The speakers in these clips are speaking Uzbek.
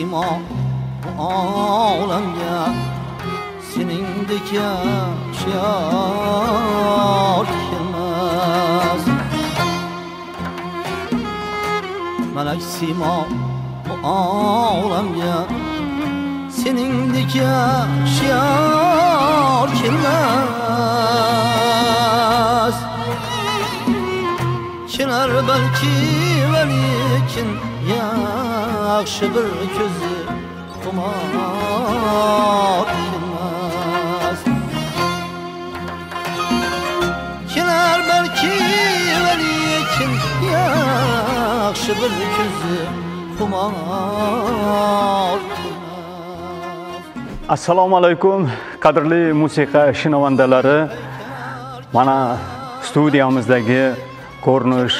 simo bu olamga seningdek yashar kelmas. Malak simo bu olamga seningdek yashar kelmas. Kelar balki va lekin yaxshi bir ko'zi xumor kelmas. Kelar balki va lekin yaxshi bir ko'zi xumor kelmas. Assalomu alaykum qadrli musiqa shinavandalari. Mana studiyamizdagi ko'rinish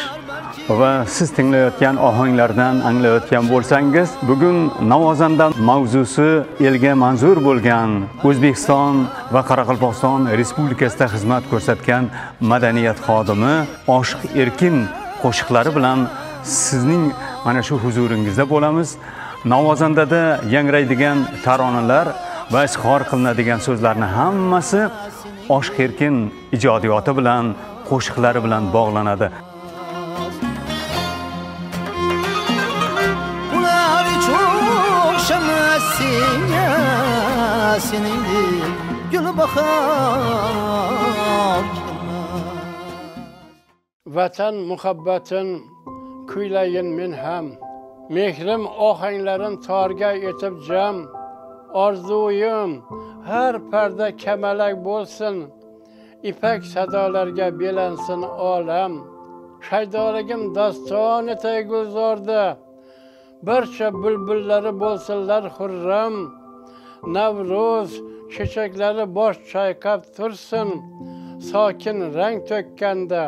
va siz tinglayotgan ohanglardan anglayotgan bo'lsangiz, bugun Navozanda mavzusi elga manzur bo'lgan O'zbekiston va Qoraqalpog'iston Respublikasida xizmat ko'rsatgan madaniyat xodimi Oshiq Erkin qo'shiqlari bilan sizning mana shu huzuringizda bo'lamiz. Navozandada yangraydigan taronalar va izhor qilinadigan so'zlarni hammasi Oshiq Erkin ijodiyoti bilan, qo'shiqlari bilan bog'lanadi. Seningdek gul bahor Vatan muhabbatin kuylayin men ham. Mehrim ohanglarin torga etib jam. Orzuyim har parda kamalak bo'lsin. İpek sadolarga belansin olam. Shaydoligim daston etay gulzorda. Barcha bulbullari bo'lsinlar xurram. Navruz çiçekleri boş çaykab tursin. Sokin rang tökkanda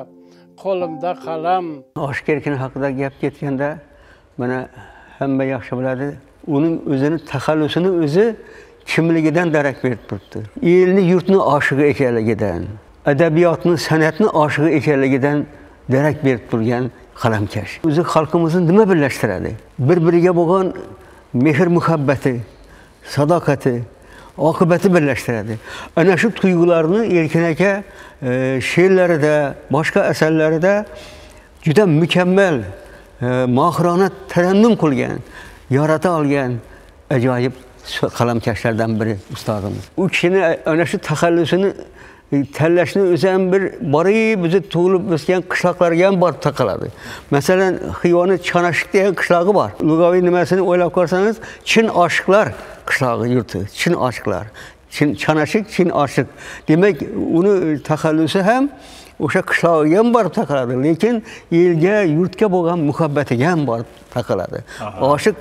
qo'limda qalam. Oshiq Erkin haqida gap ketganda mana hamma yaxshi biladi. Uning o'zini taxallusini o'zi kimligidan darak berib turibdi. Elni yurtni oshig'i ekanligidan, adabiyotni, san'atni oshig'i ekanligidan darak berib turgan qalamkash. O'zi xalqimizni nima birlashtiradi? Bir-biriga bo'lgan mehr muhabbati, sadokati, oqibati birlashtiradi. Ana shu tuyg'ularni Erkin aka she'rlarida, boshqa asarlarida juda mukammal, mohirona tarannum qilgan, yarata olgan ajoyib qalamkashlardan biri ustozimiz. U kishini ana shu taxallusini tanlashni o'zi ham bir borib bizni tug'ilib o'sgan qishloqlarga ham borib taqaladi. Masalan, Xiyoni Chanashik degan qishlog'i bor. Lugaviy nimasini o'ylab ko'rsangiz, Chin oshiqlar qishlog'i yurti, Chin oshiqlar. Chanashik, Chin oshiq. Demak, uni taxallusi ham o'sha qishlog'iga ham borib taqaladi, lekin elga, yurtga bo'lgan muhabbatiga ham borib taqaladi. Oshiq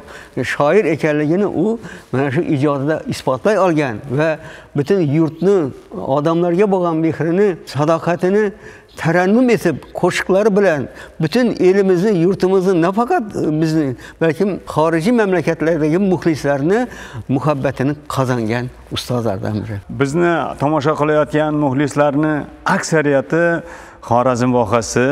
shoir ekanligini u mana shu ijodida isbotlay olgan va butun yurtni, odamlarga bo'lgan mehrini, sadoqatini tarannum etib, qo'shiqlari bilan butun elimizni, yurtimizni, nafaqat bizni, balki xorijiy mamlakatlardagi muxlislarni muhabbatini qozongan ustozlardan biri. Bizni tomosha qilayotgan muxlislarni aksariyati Xorazm vohasi,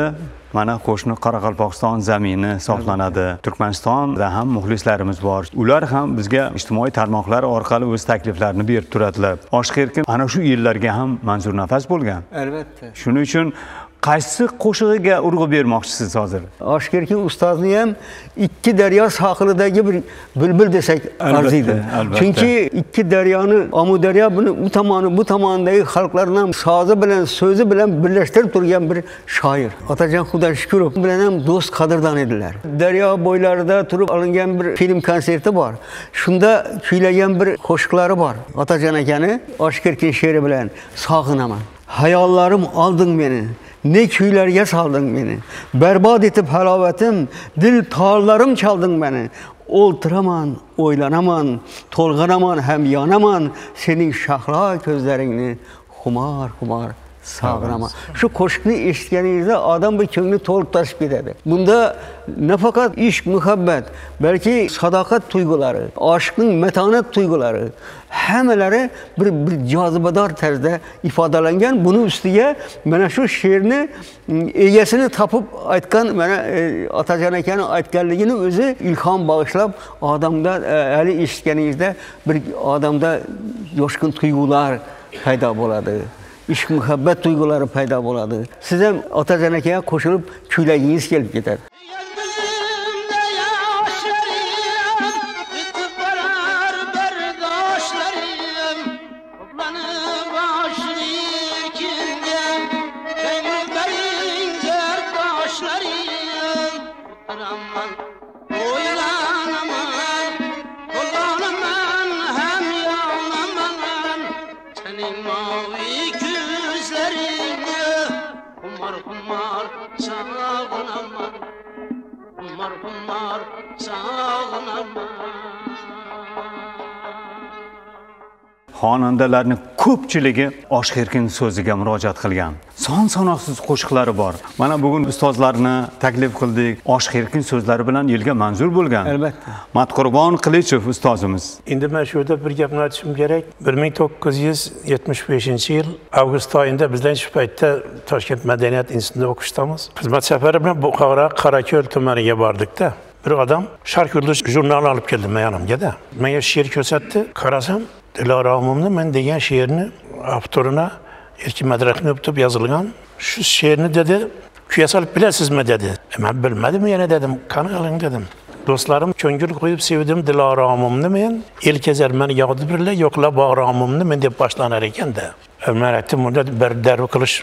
mana qo'shni Qoraqalpog'iston zamini hisoblanadi. Turkmanistonda ham muxlislarimiz bor. Ular ham bizga ijtimoiy tarmoqlar orqali o'z takliflarini berib turadilar. Oshiq Erkin ana shu yillarga ham manzur nafas bo'lgan. Albatta. Shuning uchun qaysi qo'shig'iga urg'u bermoqchisiz hozir? Oshiq Erkin ustozni ham ikki daryo sohilidagi bir bulbul desak arziydi. Chunki ikki daryoni, Amudaryo buni u tomoni, bu tomondagi xalqlarning so'zi bilan, so'zi bilan birlashtirib turgan bir shoir. Otajon Xudashkurov bilan ham do'st, qadrdon edilar. Daryo bo'ylarida turib olingan bir film konserti bor. Shunda kuylagan bir qo'shiqlari bor. Otajon akani Oshiq Erkin she'ri bilan sog'inaman. Hayollarim olding meni. Ne kuylarga solding meni. Barbod etib halovatim, dil torlarim chalding meni. O'ltiraman, o'ylanaman, to'lg'anaman ham yonaman, sening shahlo ko'zlaringni xumor sog'inaman. Shu qo'shiqni eshitganingizda odam bir ko'ngli to'lib toshib ketadi. Bunda nafaqat ishq, muhabbat, balki sadoqat tuyg'ulari, oshiqning matonat tuyg'ulari hammalari bir jozibador tarzda ifodalangan. Buni ustiga mana shu she'rni egasini topib aytgan, mana Otajon akaning aytganligini o'zi ilhom bag'ishlab, odamda hali eshitganingizda bir odamda yoshqin tuyg'ular paydo bo'ladi. Ishq, muhabbat tuyg'ulari paydo bo'ladi. Siz ham Otajon akaga qo'shilib kuylagingiz kelib ketadi. Xonandalarning ko'pchiligi Oshq Erkin so'ziga murojaat qilgan. Son-sanoqsiz qo'shiqlari bor. Mana bugun ustozlarni taklif qildik. Oshq Erkin so'zlari bilan yilga manzur bo'lgan. Albatta. Matqurbon Qilichev ustozimiz. Endi men shu yerda bir gapni aytishim kerak. 1975-yil avgust oyida bizdan shu paytda Toshkent madaniyat institutida o'qishdamiz. Xizmat safari bilan Buxoro Qorako'l tumaniga bordik-da. Bir odam Sharq yulduz jurnalini olib keldi men yonimga-da. Menga she'r ko'rsatdi. Qarasam, Diloramimni men degan she'rni avtorina Erkin Madraqov deb yozilgan. Shu she'rni dedi, kuya solib bilasizmi dedi. Men bilmadim yana dedim. Qani qiling dedim. Do'stlarim ko'ngil qo'yib sevdim Diloramimni men, elkezar meni yog'di birla yo'qlab boromimni men deb boshlanar ekan-da. Men aytdim, bunda bir darv qilish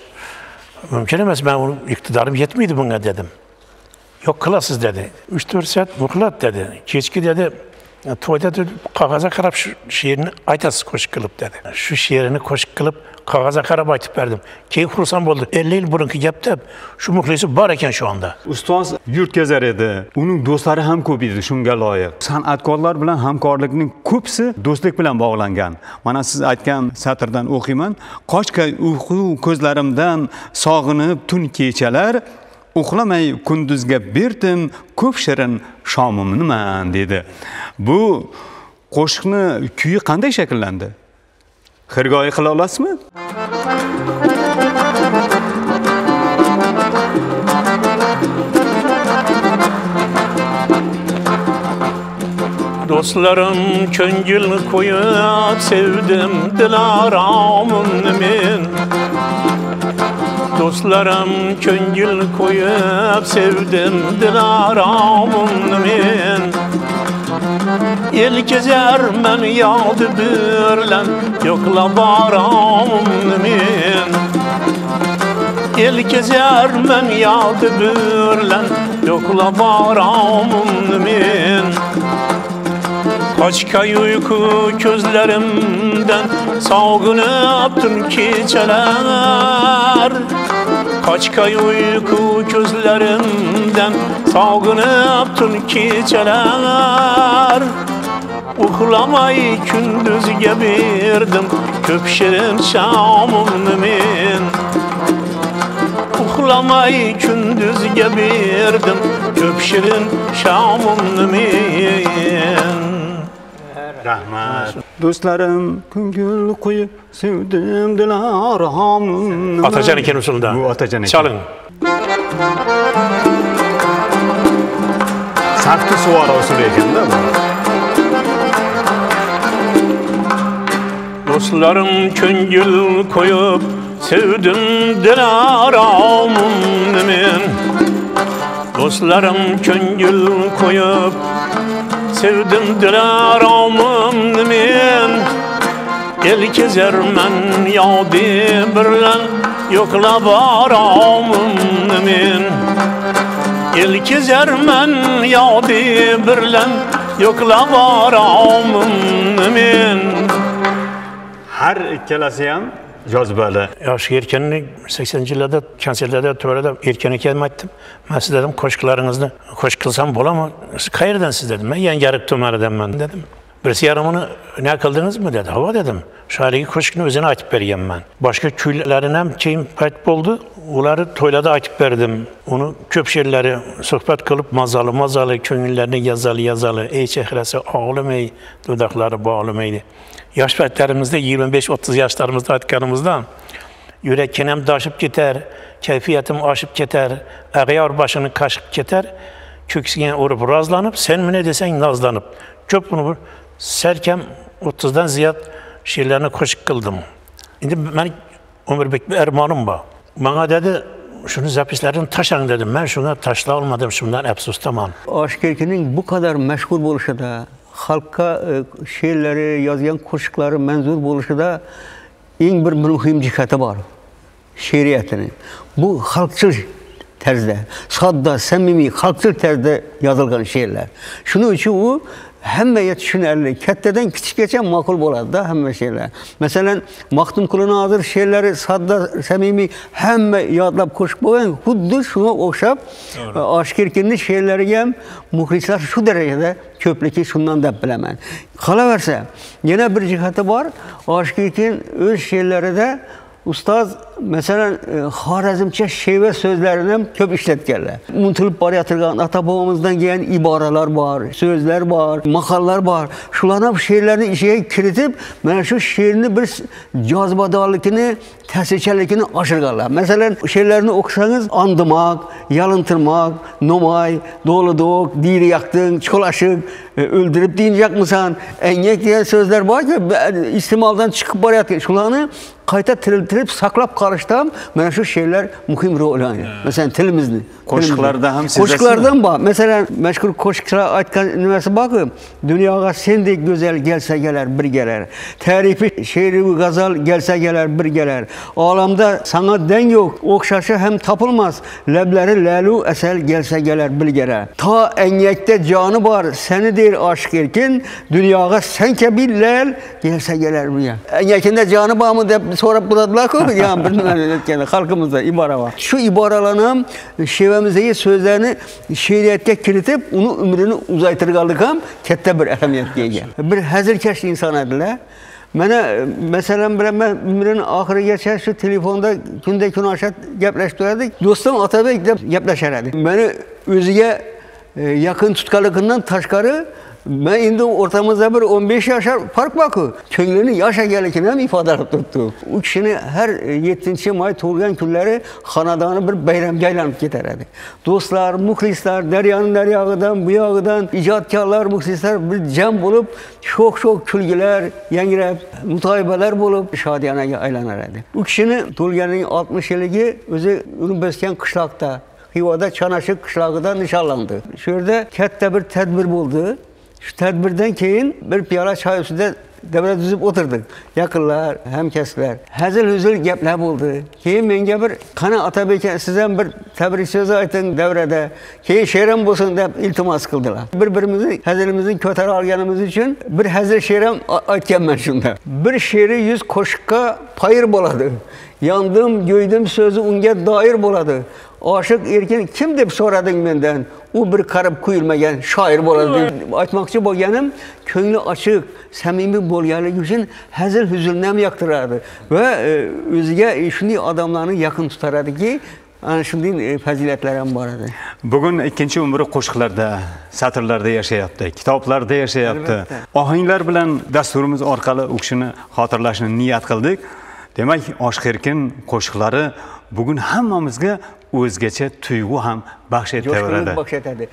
mumkin emas, men iqtidorim yetmaydi bunga dedim. Yo'q qilasiz dedi. 3-4 soat muhlat dedi. Kechki dedi, to'yda qog'ozga qarab shu she'rni aytasiz qo'shiq qilib dedi. Shu she'rini qo'shiq qilib qog'ozga qarab aytib berdim. Keyin xursand bo'ldi. 50 yil burungi gapda shu muxlisi bor ekan shu anda. Ustoz yurtkazar edi. Uning do'stlari ham ko'p edi shunga loyiq. San'atkorlar bilan hamkorlikning ko'psi do'stlik bilan bog'langan. Mana siz aytgan satrdan o'qiyman. Qochkay uyqu ko'zlarimdan sog'inib tun kechalar uxlamay kunduzga berdim ko'p shirin shomimniman dedi. Bu qo'shiqni kuyi qanday shakllandi? Xirgoyi qila olasizmi? Do'stlarim ko'ngil qo'yib sevdim Diloramimni men. Do'stlarim ko'ngil qo'yib sevdim Diloramimni men. Elkezar men yog'di birlan yo'qlab boromimni men. Elkezar men yog'di birlan yo'qlab boromimni men. Qochkay uyqu ko'zlarimdan sog'inib tun kechalar. Qochkay uyqu ko'zlarimdan sog'inib tun kechalar. Uxlamay kunduzga berdim ko'p shirin shomimni men. Uxlamay kunduzga berdim ko'p shirin shomimni men. Rahmat. Do'stlarim ko'ngil qo'yib sevdim Diloramimni. Otajon ekan usulda. Bu Otajon ekan. Chaling. Safti suvora usuli ekanda bu. Do'stlarim ko'ngil qo'yib sevdim Diloramimni men. Do'stlarim ko'ngil qo'yib sevdim Diloramimni men. Elkezar men yog'di birlan yo'qlab boromimni men. Elkezar men yog'di birlan yo'qlab boromimni men. Har ikkalasi ham jozibali. Yosh Erkinni 80-yillarda konsertlarda to'rada Erkin akaga aytdim. Men siz dedim qo'shiqlaringizni qo'shiq qilsam bo'ladimi? Siz qayerdansiz dedim. Men Yangiariq tumanidanman dedim. Birisi yarımını ne kıldınız mı dedi. Hava dedim. Şairki koşkunu özüne açıp vereyim ben. Başka köylerin hem şeyim payt oldu. Onları toylada açıp verdim. Onu köp şeyleri sohbet kılıp mazalı köngüllerini yazalı. Ey çehresi ağlamayı, dudakları bağlamaydı. Yaş paytlarımızda 25-30 yaşlarımızda atkanımızda yürek kenem daşıp gider, keyfiyetim aşıp gider, ağyar başını kaşıp gider, köksüne uğrup razlanıp, sen mi ne desen nazlanıp. Köp bunu serkem 30'dan ziyad şiirlerini koşuk kıldım. Şimdi ben Ömürbek bir ermanım var. Bana dedi, şunu zapislerini taşan dedim. Ben şuna taşla olmadım, şundan əfsustamam. Aşık Erkin'in bu kadar meşgul oluşu da, halka şiirleri, yazgan koşukları menzur oluşu da en bir mühim cihati var. Şiiriyetinin. Bu halkçıl tarzda, sadda, samimi, halkçıl tarzda yazılgan şiirler. Şunun için o hamma yetişinerli, kattadan kichikgacha ma'qul bo'ladi da hamma she'rlar. Masalan, Maxtumquli Nozir she'rlari sadda, samimiy, hamma yodlab qo'shib qo'ygan, xuddi shunga o'xshab Oshik Erkinning she'rlariga ham muxlislar shu darajada ko'pligi shundan deb bilaman. Qolaversa, yana bir jihati bor. Oshik Erkin o'z she'rlarida ustoz masalan xorazmcha sheva so'zlarini ham ko'p ishlatganlar. Unutilib borayotgan ota-bobomizdan kelgan iboralar bor, so'zlar bor, maqollar bor. Shularni ham she'rlarning ichiga kiritib, mana shu she'rni bir jozibadorligini, ta'sirchanligini oshirganlar. Masalan, she'rlarni o'qisangiz, andimak, yalintirmak, nomay, do'lidoq, diyri yaqding, cho'lashiq, o'ldirib deyinjaqmisan, engak degan so'zlar borki, iste'moldan chiqib borayotgan. Shularni qayta tiriltirib, saqlab qolishda mana shu she'rlar muhim rol o'ynaydi. Masalan, tilimizni. Qo'shiqlarda ham sezasizmi? Qo'shiqlardan bor. Masalan, mashhur qo'shiqchilar aytgan nimasi borki, dunyoga sendek go'zal kelsa kelar bir kelar. Tarifi she'ri va g'azal kelsa kelar bir kelar. Olamda sana deng yo'q, o'xshashi ham topilmas. Lablari lalu asal kelsa kelar bir kelar. Ta engakda joni bor, seni der Oshik Erkin, dunyoga sen kabi lal kelsa kelar bir kelar. Engakda joni bormi deb so'rab turadilar-ku, yani bir nima aytganda xalqimizda ibora bor. Shu iboralarni ham shevamizdagi so'zlarni she'riyatga kiritib, uni umrini uzaytirganlik ham katta bir ahamiyatga ega. Bir hazilkash inson edilar. Mana masalan bilan men umrining oxirigacha shu telefonda kun oshat gaplashib turardik. Do'stim Otabek deb gaplashar edik. Meni o'ziga yaqin tutganligidan tashqari ben endi o'rtamizda bir 15 yoshlar farq bor-ku. Ko'nglini yashaganligini ham ifodalab turibdi. U kishini har 7-may tug'ilgan kunlari xonadoni bir bayramga aylanib ketar edi. Do'stlar, muxlislar, daryoning daryog'idan, bu yog'idan ijodkorlar, muxlislar bir jam bo'lib, sho'x-sho'x kulgilar, yangrab, mutoyibalar bo'lib shodiyonaga aylanar edi. U kishini tug'ilganining 60 yilligi o'zi unib o'sgan qishloqda, Xivoda Chanashiq qishlog'ida nishonlandi. Shu yerda katta bir tadbir bo'ldi. Şu tedbirden keyin bir piyola choy ustida davra tuzib o'tirdik. Yaqinlar, hamkasblar. Hazil-huzul gaplar bo'ldi. Keyin menga bir qani Otabek siz ham bir tabrik so'zi ayting davrada. Keyin she'rim bo'lsin deb iltimos qildilar. Bir-birimizni hazilimizni ko'tara olganimiz uchun bir hazil she'rim aytganman shunda. Bir she'ri 100 qo'shiqqa payir bo'ladi. Yandım, göydüm sözü unga doir bo'ladi. Oshik Erkin kim deb so'rading mendan? U bir qarib qo'yilmagan shoir bo'ladi. Aytmoqchi bo'lganim, ko'ngli ochiq, samimiy bo'lganligi uchun hazil-huzulni ham yoqtiradi va o'ziga shunday odamlarni yaqin tutaradiki, ana shunday fazilatlar ham bor edi. Bugun ikkinchi umri qo'shiqlarda, satrlarda yashayapti, kitoblarda yashayapti. Ohanglar bilan dasturimiz orqali u kishini xotirlashni niyat qildik. Demak, Oshik Erkin qo'shiqlari bugun hammamizga o'zgacha tuyg'u ham baxsh etaveradi. Baxsh etadi.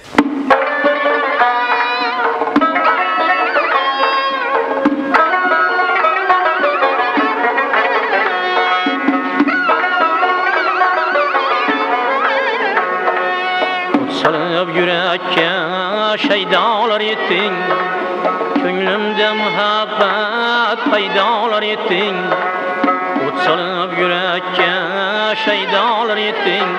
Salib yurakka shaydolar yetding, ko'nglimda muhabbat paydolar yetding. Salib yurakka shaydolar yetding,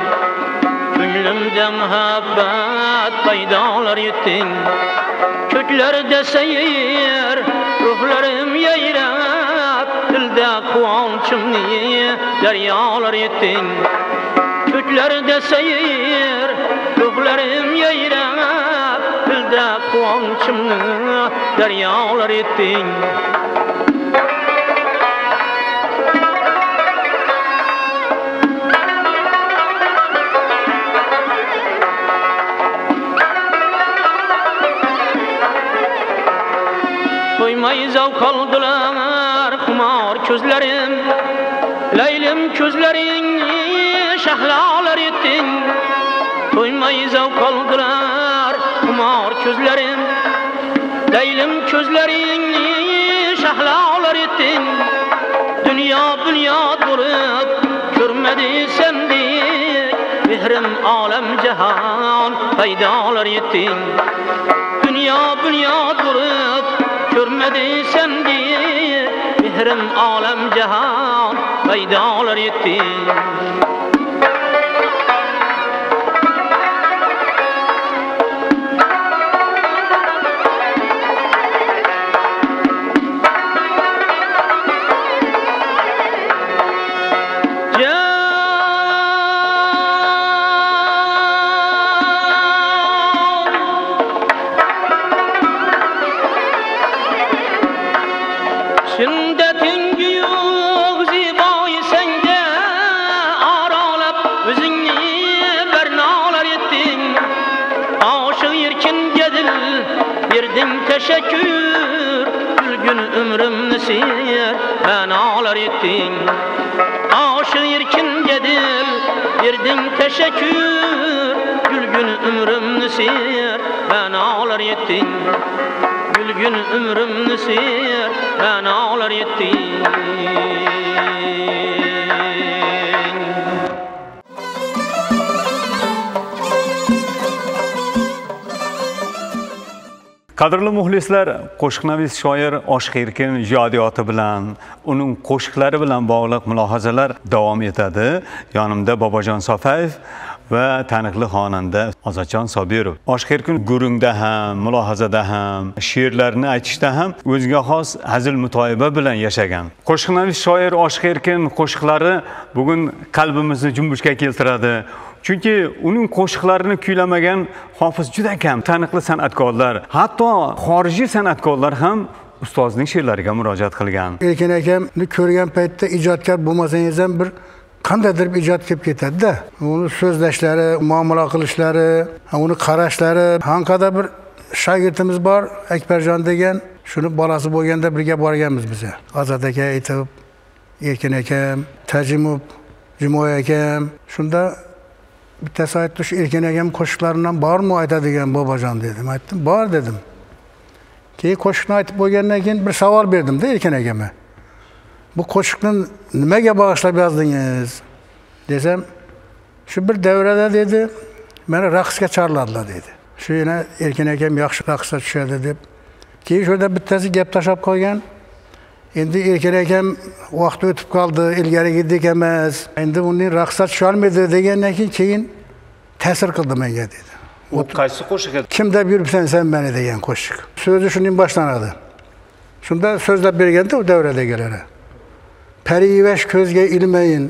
ko'nglimda muhabbat paydolar yetding. Ko'klarda sayr, ruhlarim yayrab, dilda quvonchimni daryolar yetding. Ko'klarda sayr, ruhlarim yayrab, gözümde kuvonchimni daryolar etding. To'ymay zavq oldilar xumor ko'zlarim, laylim ko'zlaring shahlolar etding. To'ymay zavq oldilar xumor ko'zlarim, laylim ko'zlaring shahlolar etding. Dunyo bunyod bo'lib ko'rmadi sendek, mehrim olam jahon paydolar etding. Dunyo bunyod bo'lib ko'rmadi sendek, mehrim olam jahon paydolar etding. Teşekkür, gülgün ömrümni ser, manalar etding. Aşık erkin gedil, verding teşekkür, gülgün ömrümni ser, manalar etding. Gülgün ömrümni ser, manalar etding. Qadrli muxlislar, qo'shiqnavis shoir Oshiq Erkin ijodiyoti bilan, uning qo'shiqlari bilan bog'liq mulohazalar davom etadi. Yonimda Bobojon Sofayev va taniqli xonanda Ozodjon Sobirov. Oshiq Erkin gurungda ham, mulohazada ham, she'rlarni aytishda ham o'ziga xos hazil mutoyiba bilan yashagan. Qo'shiqnavis shoir Oshiq Erkin qo'shiqlari bugun qalbimizni junbushga keltiradi. Chunki uning qo'shiqlarini kuylamagan hofiz juda kam. Taniqli san'atkorlar, hatto xorijiy san'atkorlar ham ustozning she'rlariga murojaat qilgan. Erkin akamni ko'rgan paytda ijodkor bo'lmasangiz ham bir qandaydir bir ijod kelib ketadi-da. Uni so'zlashlari, muomala qilishlari, uni qarashlari, hanqada bir shogirdimiz bor, Akbarjon degan, shuni bolasi bo'lganda birga borganmiz biz. Azat aka aytib, Erkin akam, Tajimov, Jumoy akam, shunda bittasi aytdi, shu Erkin akam qo'shiqlaridan bormi aytadigan Bobojon dedim. Aytdim, bor dedim. Keyin qo'shiqni aytib bo'lgandan keyin bir savol berdim-da Erkin akama. Bu qo'shiqni nimaga bag'ishlab yozdingiz? Desam, shu bir davrada dedi, meni raqsga chorladilar dedi. Shu yana Erkin akam yaxshi raqsga tushadi deb. Keyin shunda bittasi gap tashlab qo'ygan. Endi Erkin akam vaqt o'tib qoldi, ilgarigidek emas. Endi uning raqsga tusha olmaydi degandan keyin ta'sir qildi menga dedi. U qaysi qo'shiq edi? Kim deb yuribsan sen meni degan qo'shiq. So'zi shundan boshlanadi. Shunda so'zlab berganda u davradagilar. Parivash ko'zga ilmayin,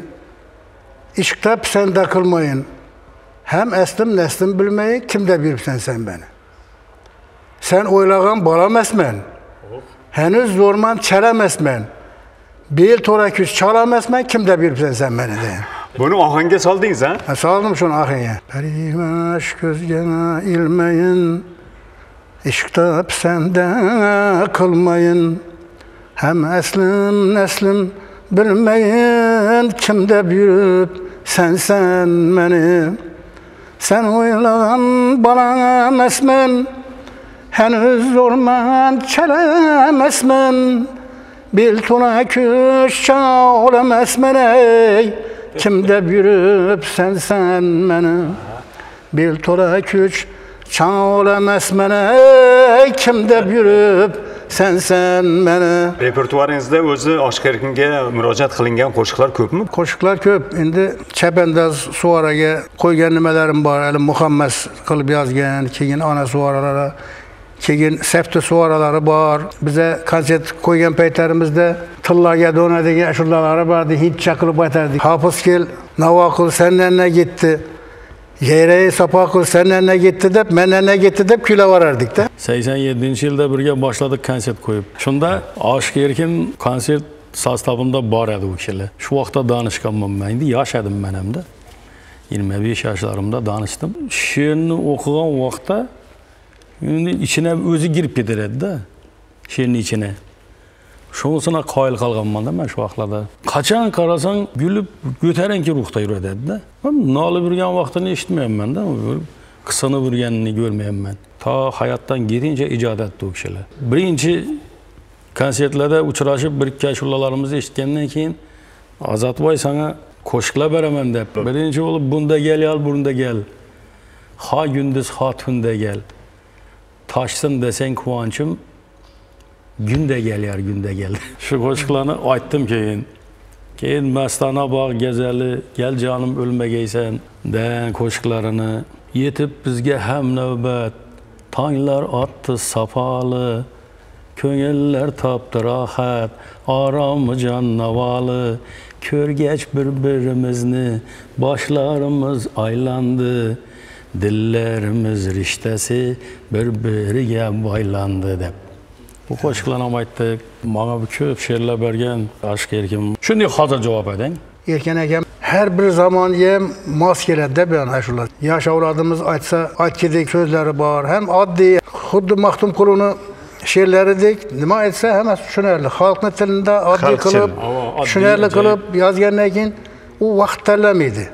ishqda pisanda qilmayin. Ham aslim naslim bilmayin, kim deb yuribsan sen meni. Sen o'ylagan bola emasman. Henüz zo'rman, chala emasman. Bel to'ra kuch chala emasman, kim deb yuribsan sen meni degan. Buni ohangga soldingiz, ha? Soldim shuni ohangga. Parivash ko'zga ilmayin, ishqda pisanda qilmayin. Ham aslim naslim bilmayin, kim deb yurib sen meni. Sen o'ylagan bola emasman. Henüz zo'rman, chala emasman. Bel to'la kuch chala emasman ey. Kim deb yurib sen meni. Bel to'la kuch chala emasman ey. Kim deb yurib sen meni. Repertuaringizda o'zi Oshiq Erkinga murojaat qilingan qo'shiqlar ko'pmi? Qo'shiqlar ko'p. Endi Chapandaz suvaraga qo'ygan nimalarim bor. Ali Muhammad qilib yozgan, keyin ona suvaralari, keyin Safti suvaralari bor. Biza konsert qo'ygan paytlarimizda Tillaga do'na degan ashullalari bor edi, hindcha qilib aytardik. Hofiz kel, navo qil, sendan ne gitti. Yere sapa kıl senden ne gitti deb, menden ne gitti deb kuylaverardik da. 87-yilda birga boshladik konsert qo'yib. Shunda Oshiq Erkin konsert sostavida bor edi u kishilar. Shu vaqtda danishganman men. Endi yosh edim men hamda. 25 yoshlarimda danishdim. She'rni o'qigan vaqtda endi ichine o'zi girib ketar edi-da. She'rning ichine. Shunisiga qoyil qolganman-da men shu vaqtlarda. Qachon qarasang gulib ko'tarinki ruhda yuradi-da. Men nolib yurgan vaqtini eshitmayapman-da. Qisini yurganini ko'rmayapman. Ta hayotdan ketincha ijod etdi u kishilar. Birinchi konsertlarda uchrashib bir-ikki ashulalarimizni eshitgandan keyin Azatboy sana qo'shiqlar beraman deb. Birinchi bo'lib bunda gel. Ha gündüz ha tunda gel. Taşsın desang quvonchim Günde gel. Shu qo'shiqlarni aytdim keyin. Keyin Mastana bog' gazali, gel canım o'lmagaysan dan qo'shiqlarini yetib bizga ham navbat. Tonglar otdi safoli, ko'ngillar topdi rohat, oromi jon navoli. Ko'rgach bir-birimizni boshlarimiz aylandi. Dillarimiz rishtasi bir-biriga boylandi deb. Bu qo'shiqlarni ham aytdik. Menga bu ko'p she'rlar bergan Oshiq Erkin. Shunday hozir javob eding. Erkin akam her bir zamonga mos keladi deb shular. Yosh avlodimiz aytsa, aytgidek so'zlari bor. Hem oddiy, xuddi Maxtum Quluni she'rlaridek nima aytsa hammasi tushunarli. Xalqning tilida oddiy qilib, tushunarli qilib yozgandan keyin u vaqt tanlamaydi.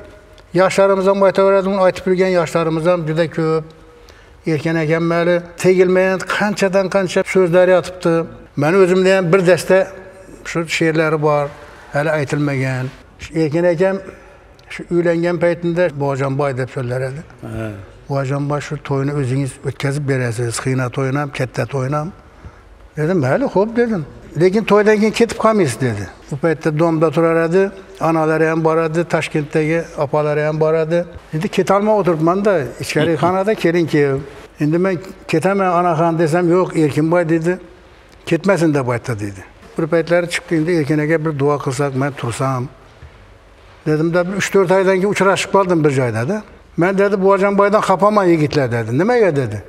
Yoshlarimiz ham aytaveradi, uni aytib yurgan yoshlarimiz ham juda ko'p. Erkin akam mali tegilmagan qanchadan qancha so'zlar yotibdi. Men o'zimda ham bir dasta shu she'rlari bor, hali aytilmagan. Erkin akam shu uylangan paytida Bojanboy deb so'zlaradi. Bojanboy shu to'yni o'zingiz o'tkazib berasiz, xiyna to'yini ham, katta to'yini ham. Dedim, "Mayli, xo'p" dedim. Lekin to'ydan keyin ketib qolmaysiz dedi. U paytda domda turar edi, analari ham bor edi, Toshkentdagi opalari ham bor edi. Endi ketolmay o'tiribman-da, ichkari xonada kelin-kev. Endi men ketaman anaxon desam, "Yo'q, Erkinboy" dedi. "Ketmasin" deb aytdi dedi. Bir paytlari chiqdi, endi Erkin aka bir duo qilsak, men tursam. Dedim-da, 3-4 oydan keyin uchrashib qoldim bir joyda-da. Men dedi, "Bojanboydan xafaman yigitlar" dedi. "Nimaga?" dedi.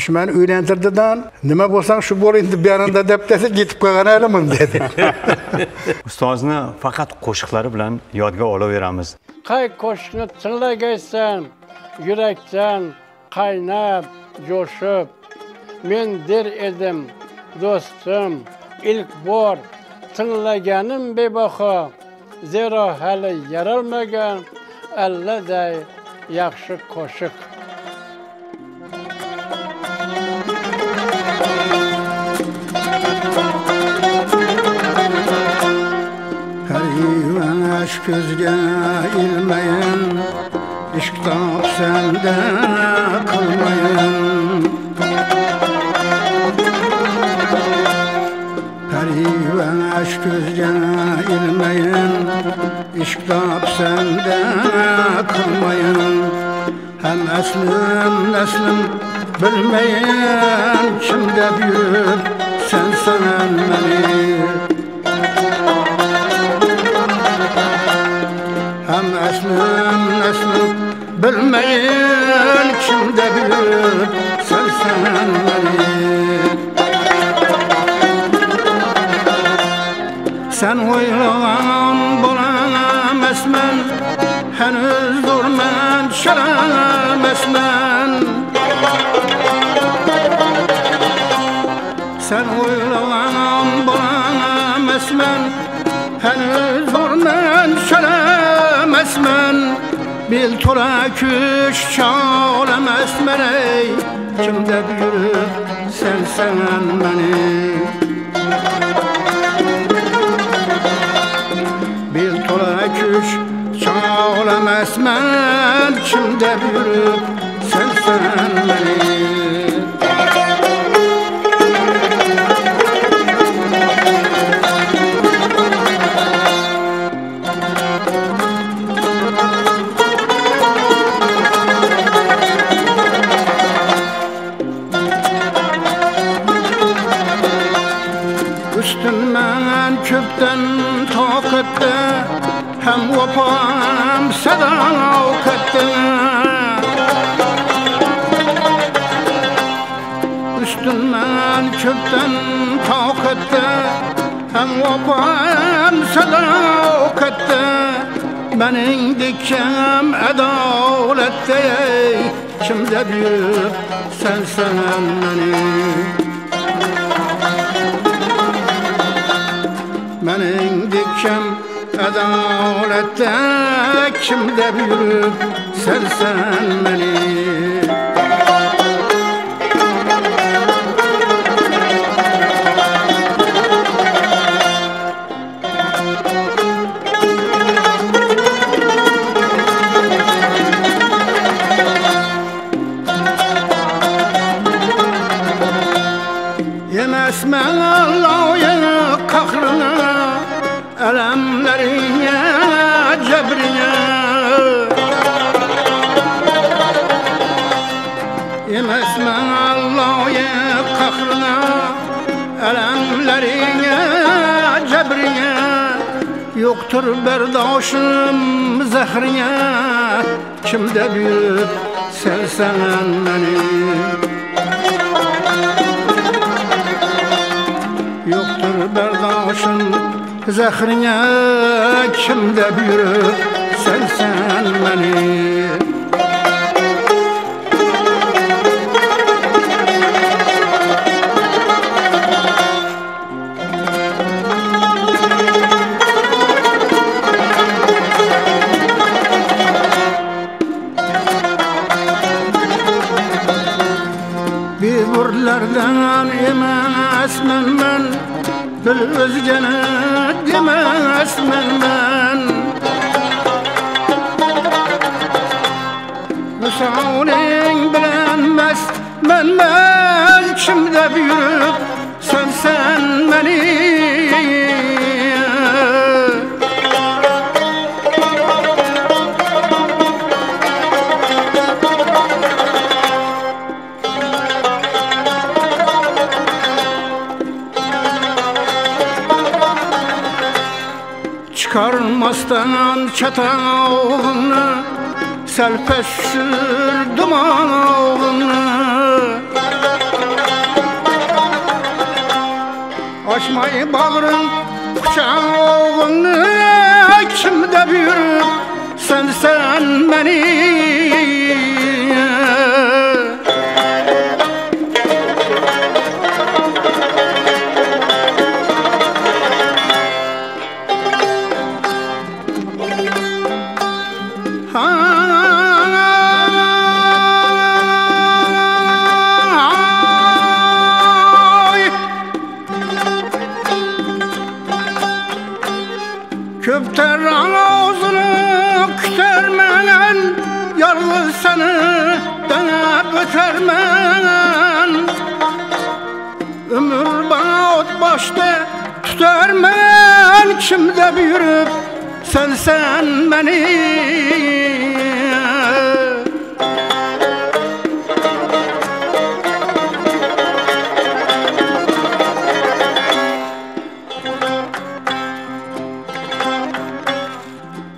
Shu meni uylantirdidan, nima bo'lsam shu bo'ling deb yanında deb desa ketib qolgan elimim dedi. Ustozni faqat qo'shiqlari bilan yodga olaveramiz. Qay qo'shiqni tinglagaysan, yurakdan qaynab, jo'shib, men der edim, do'stim, ilk bor tinglaganim bebaho, zero hali yaralmagan alladay yaxshi qo'shiq. Yaş gözge ilmeyin, işk tap senden kılmayın. Periven aşk gözge ilmeyin, işk tap senden kılmayın. Hem eslim neslim bilmeyin, kimde büyür sen seven beni. Hem eslim neslim bilmeyin, kimde büyür sen seven beni. Sen oylanan bulan esmen, henüz durman şaran esmen. Sen oylanan bulan esmen, henüz durman şaran esmen. Bil tola küş çağlam esmen ey, kimde büyür sen seven beni. Bil tola küş çağlam esmen, kimde büyür sen seven beni. Üstümden köpten tokat'ta, hem vapam sadavkat'ta. ben köpten takette hem vapam sadakette benim dikem adalette kimde büyük sen benim dikem adalette kimde büyük sen beni Yemesmen Allah'ın kahrını elemlerine cebrine Yemesmen Allah'ın kahrını elemlerine cebrine Yoktur berdaşım zehrine kimde büyük sen beni Yoktur berdaşın zehrine kimde büyük sen beni Bir burlardan emesmen ben bir özgene demesmen ben Müsaurin bilenmez ben kimde büyük sen beni Çıkarmazdan çatağını Selpes sürdüm ağını Açmayı bağrın kucağını Kimde büyük sen beni Köpter ağzını kütermen Yarlı seni denep ötermen Ömür bana ot başta tutarmen Kimde büyürüp sen beni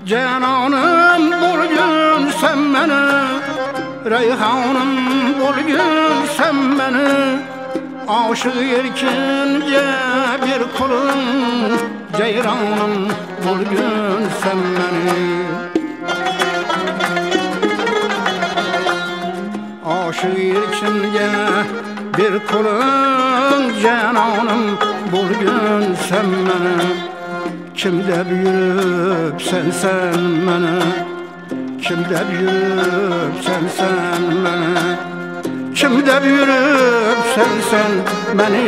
Cananım bulgun sen beni Reyhanım bulgun sen beni Aşık erkince bir kulun Ceyranım bulgun sen beni Aşık erkince bir kulun Cananım bulgun sen beni Kimde büyüp sen beni Kimde büyüp sen beni Kimde büyüp sen beni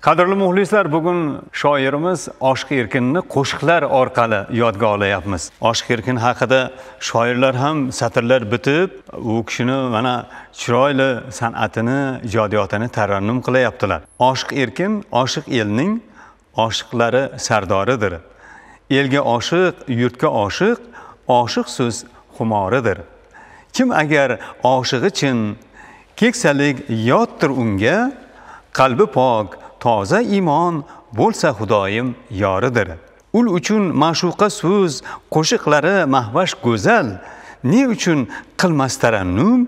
Qadrli muxlislar, bugun shoirimiz Oshiq Erkinni qo'shiqlar orqali yodga olyapmiz. Oshiq Erkin haqida shoirlar ham satrlar bitib, u kishini mana chiroyli san'atini, ijodiyotini tarannum qilyaptilar. Oshiq Erkin oshiq elning oshiqlari sardoridir. Elga oshiq, yurtga oshiq, oshiq so'z xumoridir. Kim agar oshiq için keksalik yotdir unga, qalbi pok, toza iymon bo'lsa xudoyim yoridir. Ul uchun ma'shuqa so'z, qo'shiqlari mahvash go'zal, ne uchun qilmas tarannum,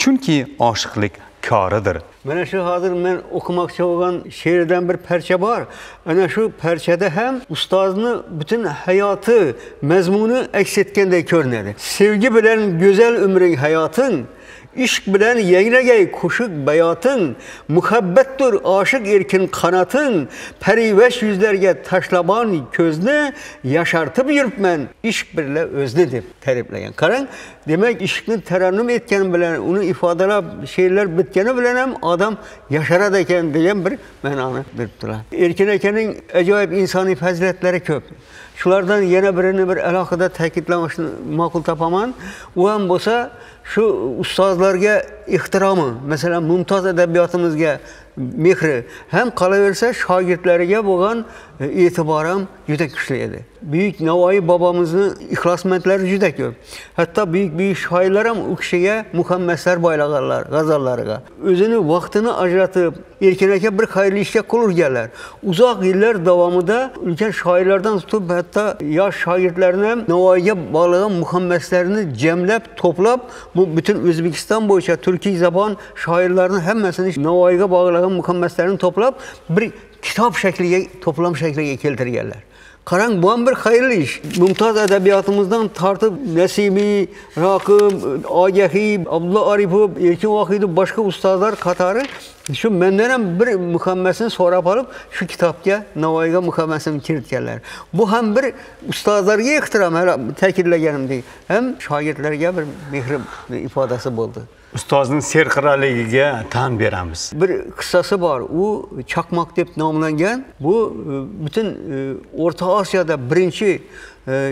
chunki oshiqlik koridir. Mana shu hozir men o'qimoqchi bo'lgan she'rdan bir parcha bor. Ana shu parchada ham ustozning butun hayoti, mazmuni aks etgandek ko'rinadi. Sevgi bilan go'zal umring hayoting, ishq bilan yangragay qo'shiq bayoting, muhabbatdir oshiq erkin qanoting, parivash yuzlarga tashlabon ko'zni yashartib yuribman ishq bilan o'zni deb ta'riflagan. Qarang, demak ishqni tarannum etgan bilan, uni ifodalab she'rlar bitgani bilan ham odam yasharadi ekan degan bir ma'noni beribdilar. Erkin akaning ajoyib insoniy fazilatlari ko'p. Shulardan yana birini bir alohida ta'kidlamashni ma'qul topaman. U ham bo'lsa shu ustozlarga ehtiromi, masalan mumtoz adabiyotimizga mehri ham qolaversa shogirdlariga bo'lgan e'tibori ham juda kuchli edi. Buyuk Navoiy bobomizni ixlosmandlari juda ko'p. Hatto buyuk shoirlar ham u kishiga muhammaslar boylaganlar g'azallariga. O'zini vaqtini ajratib, Erkin aka bir xayrli ishga qo'l urganlar. Uzoq yillar davomida ulkan shoirlardan tutib hatto yosh shogirdlarni ham Navoiyga bog'lagan muhammaslarni jamlab, to'plab, bu butun O'zbekiston bo'yicha turkiy zabon shoirlarning hammasini Navoiyga bog'lagan muhammaslarni to'plab bir kitob shakliga, to'plam shakliga keltirganlar. Qarang, bu ham bir xayrli ish. Mumtoz adabiyotimizdan tortib Nasimiy, Roqib, Ogahiy, Abdulla Aripov, Erkin Vohidov boshqa ustozlar qatori shu mendan ham bir muhammasini so'rab olib, shu kitobga Navoiyga muhammasini kiritganlar. Bu ham bir ustozlarga ehtirom, ta'kidlaganimdek, ham shogirdlarga bir mehr ifodasi bo'ldi. Ustozning serqirraligiga tan beramiz. Bir qissasi bor. U Chaqmoq deb nomlangan. Bu butun O'rta Osiyoda birinchi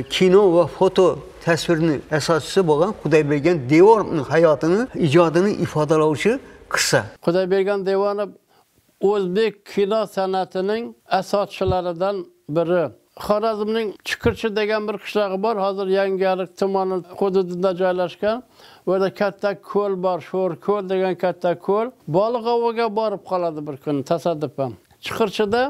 kino va foto tasvirni asoschisi bo'lgan Xudoybergan Devonovning hayotini, ijodini ifodalovchi qissa. Xudoybergan Devonov o'zbek kino san'atining asoschilaridan biri. Xorazmning Chiqirchi degan bir qishlog'i bor. Hozir Yangiariq tumani hududida joylashgan. Bu yerda katta ko'l bor, Sho'r ko'l degan katta ko'l. Baliq oviga borib qoladi bir kun tasodifan. Chiqirchida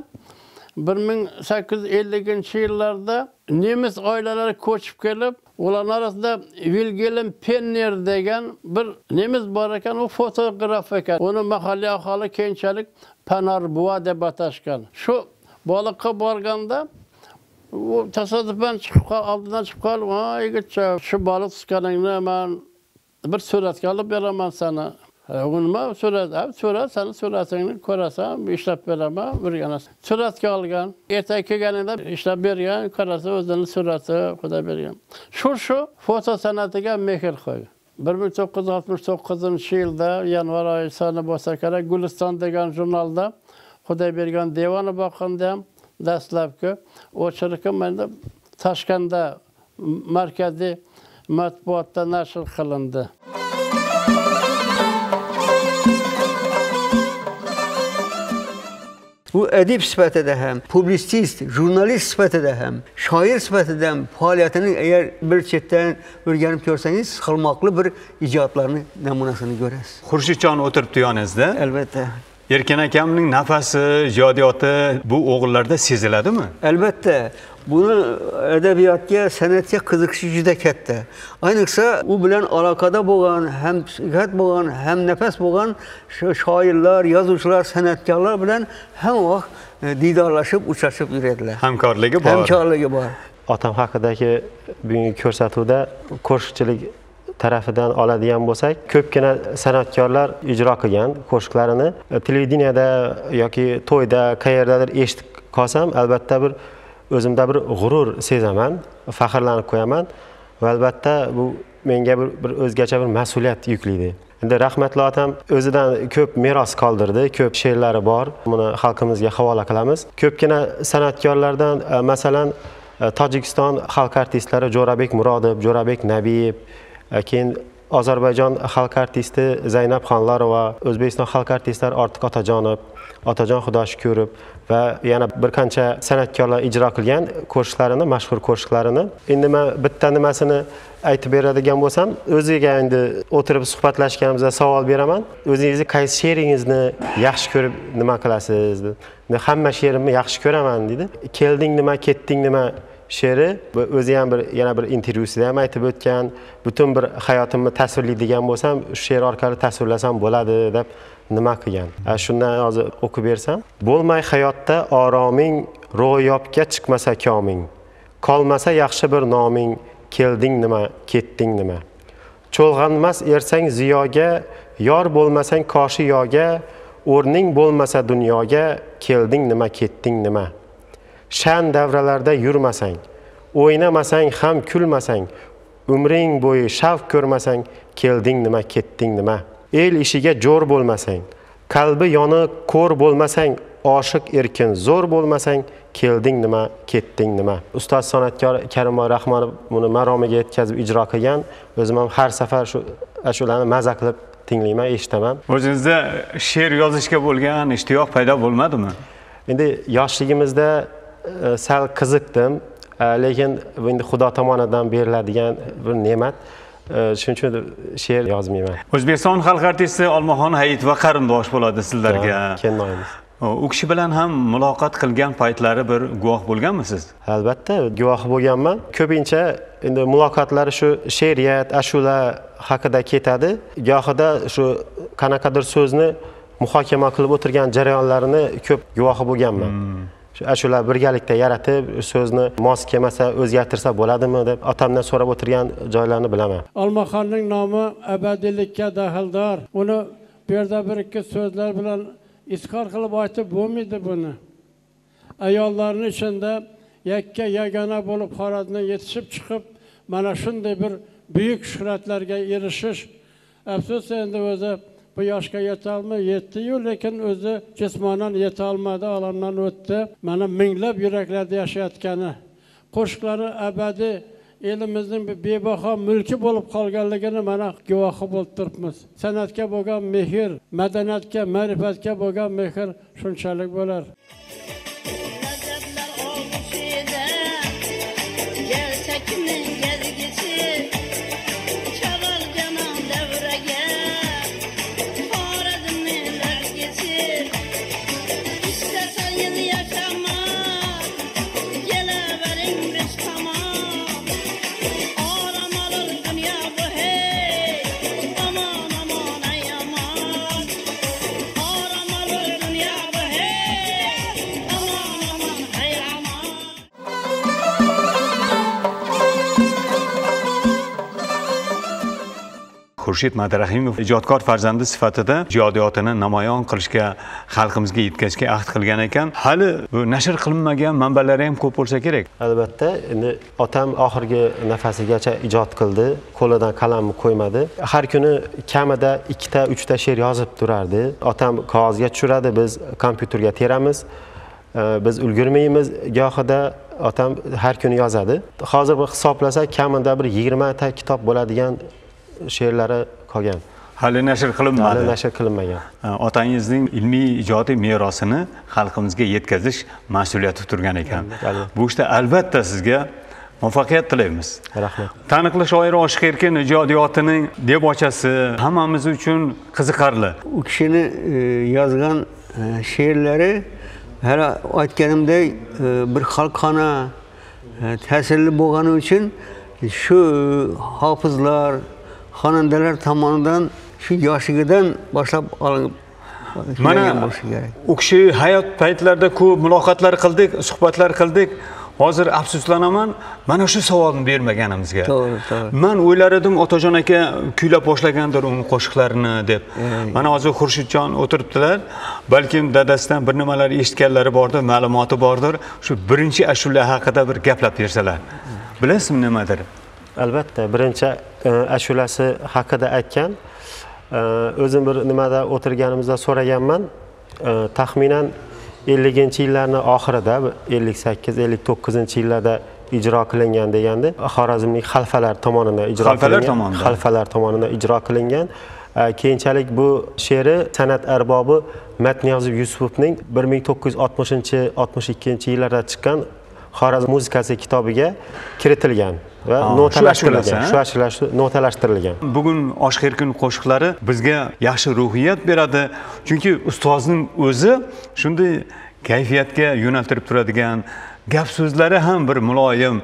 1850-yillarda nemis oilalari ko'chib kelib, ular orasida Wilhelm Penner degan bir nemis bor ekan, u fotograf ekan. Uni mahalliy aholi keyinchalik Panar buva deb atashgan. Shu baliqqa borganda u tasodifan oldidan chiqib qolib, "Yigitcha, shu baliq tutganingni men bir suratga olib beraman sana." Nima surat? Surat, seni suratingni ko'rasan, ishlab beraman, birgina. Suratga olgan. Ertaga kelganingda ishlab bergan, qarasa o'zining surati Xudo bergan. Shu foto san'atiga mehr qo'ygan. 1969-yilda yanvar oyi soni bo'lsa kerak, Guliston degan jurnalda Xudoybergan Devonov boqqanda ham dastlabki o'chirki menda Toshkentda markaziy matbuotda nashr qilindi. Bu adib sifatida ham, publitsist, jurnalist sifatida ham, shoir sifatida ham faoliyatini agar bir chetdan o'rganib ko'rsangiz, xilmoqli bir ijodlarning namunasini ko'rasiz. Xurshidjon o'tiribdi yoningizda. Albatta. Erkin akamning nafasi, ijodiyoti bu o'g'illarda seziladimi? Albatta. Buni adabiyotga, san'atga qiziqishi juda katta. Ayniqsa u bilan aloqada bo'lgan, ham sihat bo'lgan, ham nafas bo'lgan shoirlar, yozuvchilar, san'atkorlar bilan ham vaqt diydorlashib, uchrashib yuradilar. Hamkorligi bor. Hamkorligi bor. Otam haqidagi bugungi ko'rsatuvda qo'shiqchilik tarafidan oladigan bo'lsak, ko'pgina san'atkorlar ijro qilgan qo'shiqlarini televideniyada yoki to'yda qayerdadir eshitib qolsam, albatta bir o'zimda bir g'urur sezaman, faxrlanib qo'yaman va albatta bu menga bir o'zgacha bir mas'uliyat yuklaydi. Endi rahmatli otam o'zidan ko'p meros qoldirdi, ko'p she'rlari bor. Buni xalqimizga havola qilamiz. Ko'pgina san'atkorlardan masalan Tojikiston xalq artistlari Jo'rabek Murodov, Jo'rabek Nabiyev, keyin Ozarbayjon xalq artisti Zaynab Xonlarova, O'zbekiston xalq artistlari Ortiq Otajonov, Otajon Xudoshukurov va yana bir qancha san'atkorlar ijro qilgan qo'shiqlarini, mashhur qo'shiqlarini. Endi men bitta nimasini aytib beradigan bo'lsam, o'ziga endi o'tirib suhbatlashganimizda savol beraman. O'zingizni qaysi she'ringizni yaxshi ko'rib nima qilasiz? Hamma she'rimni yaxshi ko'raman dedi. Kelding nima, ketding nima she'ri o'zi ham yana bir intervyusida ham aytib o'tgan. Butun bir hayotimni tasvirlaydigan bo'lsam, shu she'r orqali tasvirlasam bo'ladi deb nima qilgan. Shundan hozir o'qib bersam. Bo'lmay hayotda oroming, ro'yobga chiqmasa koming. Qolmasa yaxshi bir noming, kelding nima, ketding nima. Cho'lg'anmas ersang ziyoga, yor bo'lmasang qoshi yoga, o'rning bo'lmasa dunyoga, kelding nima, ketding nima. Shan davralarda yurmasang, o'ynamasang ham kulmasang, umring bo'yi shavq ko'rmasang, kelding nima, ketding nima. El ishiga jo'r bo'lmasang, qalbi yoniq ko'r bo'lmasang, oshiq erkin zo'r bo'lmasang, kelding nima, ketding nima. Ustoz san'atkor Karimboy Rahmonov buni maromiga yetkazib ijro qilgan. O'zim ham har safar shu ashularni maza qilib tinglayman, eshitaman. O'zingizda she'r yozishga bo'lgan ishtiyoq paydo bo'lmadimi? Endi yoshligimizda sal qiziqdim, lekin endi Xudo tomonidan beriladigan bir ne'mat. Shuning uchun she'r yozmayman. O'zbekiston xalq artisti Olmaxon Hayitova qarindosh bo'ladi sizlarga. Kennoyimiz. U kishi bilan ham muloqot qilgan paytlari bir guvoh bo'lganmisiz? Albatta, guvoh bo'lganman. Ko'pincha endi muloqotlari shu she'riyat, ashula haqida ketadi. Gohida shu qanaqadir so'zni muhokama qilib o'tirgan jarayonlarini ko'p guvohi bo'lganman. Shular birgalikda yaratib, so'zni mos kelmasa o'zgartirsa bo'ladimi deb otamdan so'rab o'tirgan joylarni bilaman. Olmaxonning nomi abadiylikka daxldor. Uni bu yerda bir-ikki so'zlar bilan izhor qilib aytib bo'lmaydi buni. Ayollarning ichida yakka yagona bo'lib Xorazmga yetishib chiqib, mana shunday bir buyuk shuhratlarga erishish, afsus endi o'zi bu yoshga yetdi-yu, lekin o'zi jismonan yeta olmadi, olamdan o'tdi. Mana minglab yuraklarda yashayotgani, qo'shiqlari abadiy elimizning bebaho mulki bo'lib qolganligini mana guvohi bo'lib turibmiz. San'atga bo'lgan mehr, madaniyatga, ma'rifatga bo'lgan mehr shunchalik bo'lar. Xurshid Madrahimov ijodkor farzandi sifatida ijodiyotini namoyon qilishga, xalqimizga yetkazishga ahd qilgan ekan. Hali bu nashr qilinmagan manbalari ham ko'p bo'lsa kerak. Albatta, endi otam oxirgi nafasigacha ijod qildi, qo'lidan qalamni qo'ymadi. Har kuni kamida 2-3 ta she'r yozib turardi. Otam qog'ozga tushiradi, biz kompyuterga teramiz. Biz ulgurmaymiz, gohida otam har kuni yozadi. Hozir bir hisoblasak, kamida bir 20 ta kitob bo'ladigan she'rlari qolgan. Hali nashr qilinmadi. Hali nashr qilinmagan. Otangizning ilmiy ijodiy merosini xalqimizga yetkazish mas'uliyati turgan ekan. Bu ishda albatta sizga muvaffaqiyat tilaymiz. Rahmat. Taniqli shoir Oshiq Erkin ijodiyotining debochasi hammamiz uchun qiziqarli. U kishini yozgan she'rlari hali aytganimdek bir xalqona ta'sirli bo'lgani uchun shu hofizlar, xonandalar tomonidan shu yoshligidan boshlab olinib mana u kishi hayot paytlarida ko'p muloqotlar qildik, suhbatlar qildik. Hozir afsuslanaman, mana shu savolni bermaganimizga. To'g'ri. Men o'ylar edim, Otajon aka kuylab boshlagandir uning qo'shiqlarini deb. Mana hozir Xurshidjon o'tiribdilar. Balkim dadasidan bir nimalar eshitganlari bordir, ma'lumoti bordir. Shu birinchi ashula haqida bir gaplab bersalar. Bilasizmi nimadir? Albatta, birinchi ashulasi haqida aytgan. O'zim bir nimada o'tirganimizda so'raganman. Taxminan 50-yillarning oxirida, 58-59-yillarda ijro qilingan deganda Xorazmlik xalfalar tomonidan ijro qilingan. Xalfalar tomonidan ijro qilingan. Keyinchalik bu she'ri san'at arbobi Matniyozov Yusufovning 1960-62 yillarda chiqqan Xorazm muzikasi kitobiga kiritilgan va notalashtirilgan. Bugun Oshiq Erkin qo'shiqlari bizga yaxshi ruhiyat beradi, chunki ustozning o'zi shunday kayfiyatga yo'naltirib turadigan, gap so'zlari ham bir muloyim,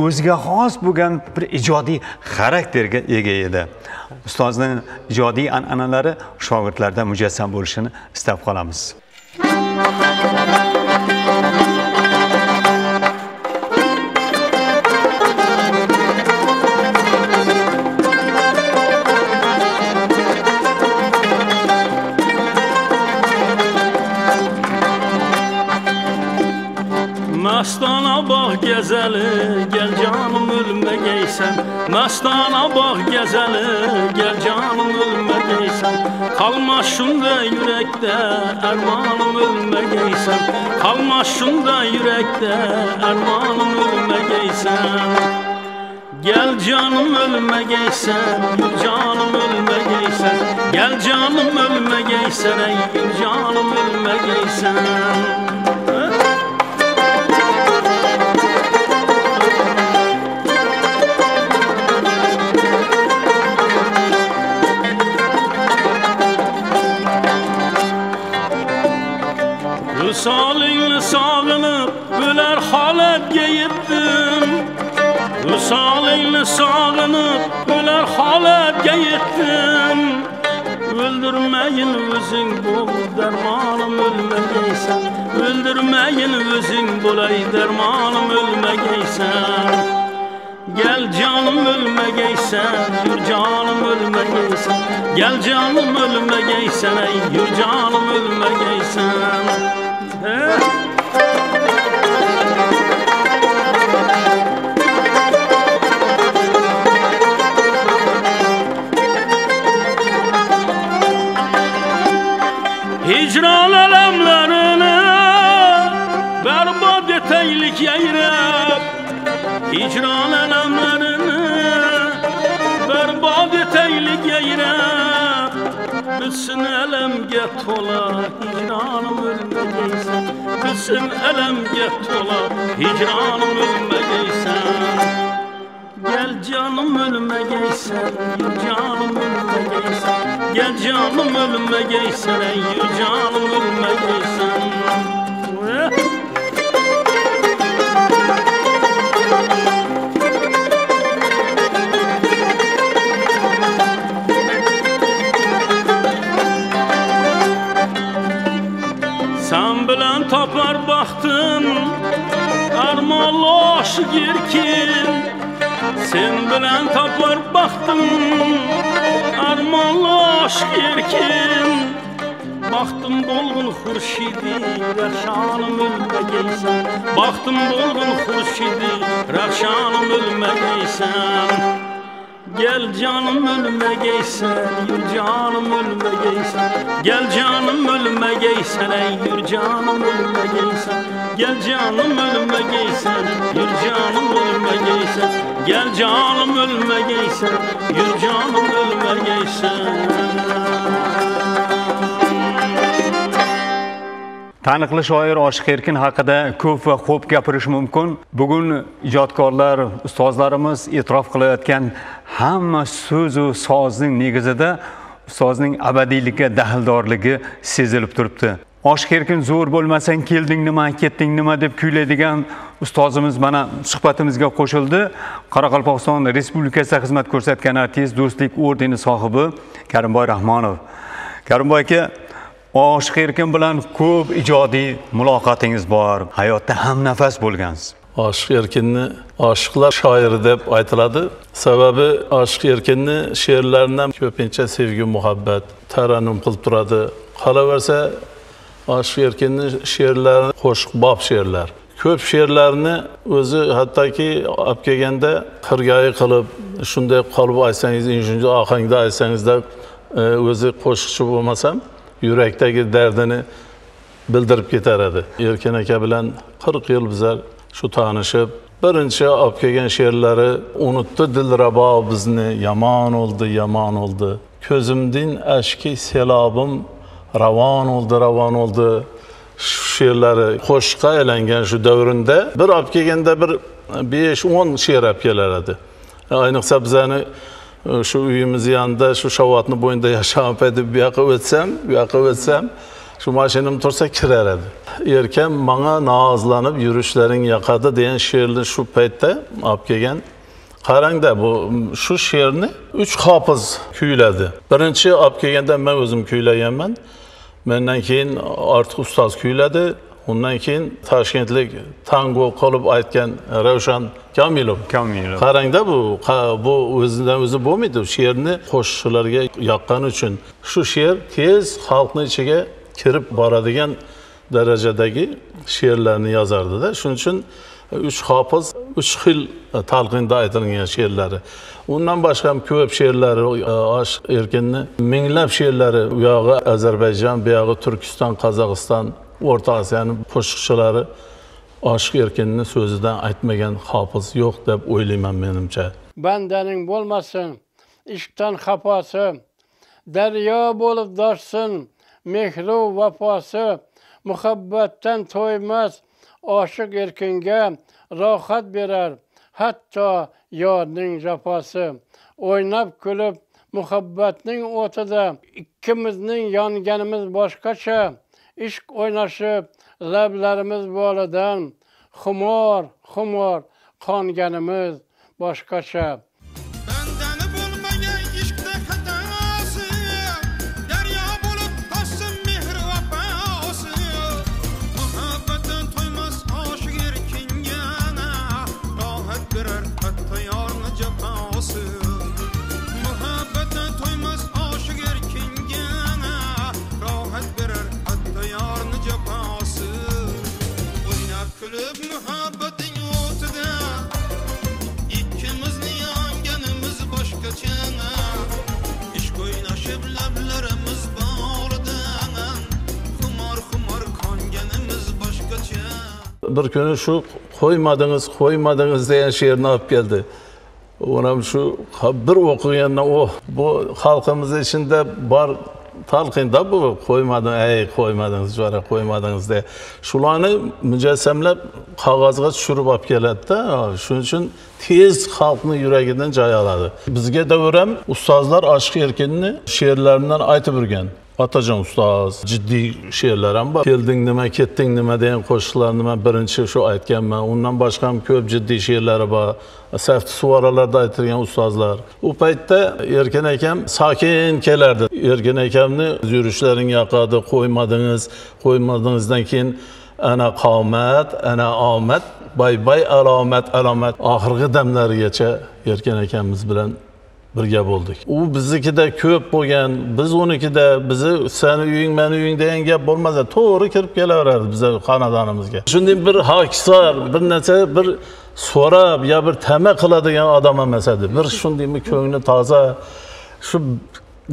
o'ziga xos bo'lgan bir ijodiy xarakterga ega edi. Ustozning ijodiy an'analari shogirdlarda mujassam bo'lishini istab qolamiz. Mastana bak gezeli, gel canım ölme geysen. Mastana bak gezeli, gel canım ölme geysen. Kalma şunda yürekte, ermanım ölme geysen. Kalma şunda yürekte, ermanım ölme geysen. Gel canım ölme geysen, canım ölme geysen. Gel canım ölme geysen, ey canım ölme geysen. Vüsalınla sağınıp öler halet yettim. Vüsalınla sağınıp öler halet yettim. Öldürmeyin özün bul dermanım ölmegeysen. Öldürmeyin özün bulay dermanım ölmegeysen. Gel canım ölmegeysen, yür canım ölmegeysen. Gel canım ölmegeysen, ey yür canım ölmegeysen. Hicran elemlerini berbat eteylik yeyrep. Hicran elemlerini berbat eteylik yeyrep. Bitsin elem get ola, hicranım ölmegeysen. Bitsin elem get ola, hicranım ölmegeysen. Gel canım ölmegeysen, canım ölmegeysen. Gel canım ölmegeysen, ey canım ölmegeysen. Sen bilen tapar baktın, armalı aşık erkin. Sen bilen tapar baktın, armalı aşık erkin. Baktım bolgun hurşidi, rəşanım ölmegeysen. Baktım bolgun hurşidi, rəşanım ölmegeysen. Gel canım ölmegeysen, yür canım ölmegeysen. Gel canım ölmegeysen, ey yür canım ölmegeysen. Gel canım ölmegeysen, yür canım ölmegeysen. Gel canım ölmegeysen, yür canım ölmegeysen. Taniqli shoir Oshiq Erkin haqida ko'p va xo'p gapirish mumkin. Bugun ijodkorlar, ustozlarimiz e'tirof qilayotgan hamma so'z va sozning negizida ustozning abadiylikka daxldorligi sezilib turibdi. Oshiq Erkin zo'r bo'lmasang kelding nima, ketding nima deb kuylaydigan ustozimiz mana suhbatimizga qo'shildi. Qoraqalpog'iston Respublikasida xizmat ko'rsatgan artist, Do'stlik ordeni sohibi Karimboy Rahmonov. Karimboy aka, Oshiq Erkin bilan ko'p ijodiy muloqotingiz bor, hayotda ham nafas bo'lgansiz. Oshiq Erkinni oshiqlar shoiri deb aytiladi. Sababi Oshiq Erkinni she'rlaridan ko'pincha sevgi, muhabbat, tarannum qilib turadi. Qolaversa Oshiq Erkinni she'rlari qo'shiqbob she'rlar. Ko'p she'rlarni o'zi hattoki olib kelganda xirgoyi qilib, shunday qolib aytsangiz, shunday ohangda aytsangizda o'zi qo'shiqchi bo'lmasam yurakdagi dardini bildirib ketar edi. Erkin aka bilan 40 yil bizlar shu tanishib, birinchi olib kelgan she'rlari unutdi dilrabo bizni yomon oldi ko'zimdin ashki selobim ravon oldi shu she'rlari qo'shiqqa aylangan shu davrında bir olib kelganda bir 5-10 she'r olib kelar edi. Ayniqsa bizani şu uyimiz yanında şu Şavatni bo'yida yashab edib bu yoqqa o'tsam şu mashinam tursa kirar edi. Erken bana nazlanıp yürüşlerin yakadı deyen she'rni şu paytda olib kelgan. Qarangda bu şu she'rni 3 hofiz kuyladi. Birinchi olib kelganda men o'zim kuylaganman. Mendan keyin ortiq ustoz kuyladi. Ondan keyin Toshkentlik tango qolib aytgan Ravshan Kamilov. Qarangda bu o'zidan o'zi bo'lmaydi. She'rni qo'shiqchilarga yoqqani uchun shu she'r tez xalqning ichiga kirib boradigan darajadagi she'rlarni yozardi-da. Shuning uchun 3 hofiz 3 xil talqinda aytilgan she'rlari. Undan boshqa ham ko'p she'rlari, aşk erkinni minglab she'rlari, u yog'i Ozarbayjon, bu yog'i Turkiston, Qozog'iston, O'rta Osiyoning qo'shiqchilari aşk erkinni so'zidan aytmagan hofiz yo'q deb o'ylayman menimcha. Bandaning bo'lmasin ishqdan xafosi, daryo bo'lib doshsin mehru vafosi, muhabbatdan to'ymas oshiq erkinga rohat berar hatto yorning jafosi. O'ynab kulib muhabbatning o'tida ikkimizning yonganimiz boshqacha, ishq o'ynashib lablarimiz boladan xumor qonganimiz boshqacha. Bir kuni şu qo'ymadingiz degan she'rni olib keldi. Onam şu bir o'qigandan bu xalqimiz ichida bor talqinda bu qo'ymadingiz jora qo'ymadingiz de. Shularni mujassamlab qog'ozga tushirib olib keladi-da. Shuning uchun tez xalqning yuragidan joy oladi. Bizga davram ustozlar aşk erkinni she'rlaridan aytib yurgan. Atacan ustoz ciddi she'rlar ham bor. Kelding nima, ketding nima degan qo'shiqlarni men birinchi shu aytganman. Undan boshqa ham ko'p jiddiy she'rlari bor. Safti suvoralarda aytilgan ustozlar. U paytda Erkin akam sokin kelardi. Erkin akamni yurishlaring yoqadi, qo'ymadingizdan keyin ana qomat, ana omad, bay alomat oxirgi damlarigacha Erkin akamiz bilan birga bo'ldik. U biznikida ko'p bo'lgan, biz unikida, bizi seni uying, meni uying degan gap bo'lmasa, to'g'ri kirib kelaverardi bizning xonadonimizga. Shunday bir hokisor, bir narsa, bir so'rab yo bir tama qiladigan odam emas edi. Bir shundaymi ko'ngli toza, shu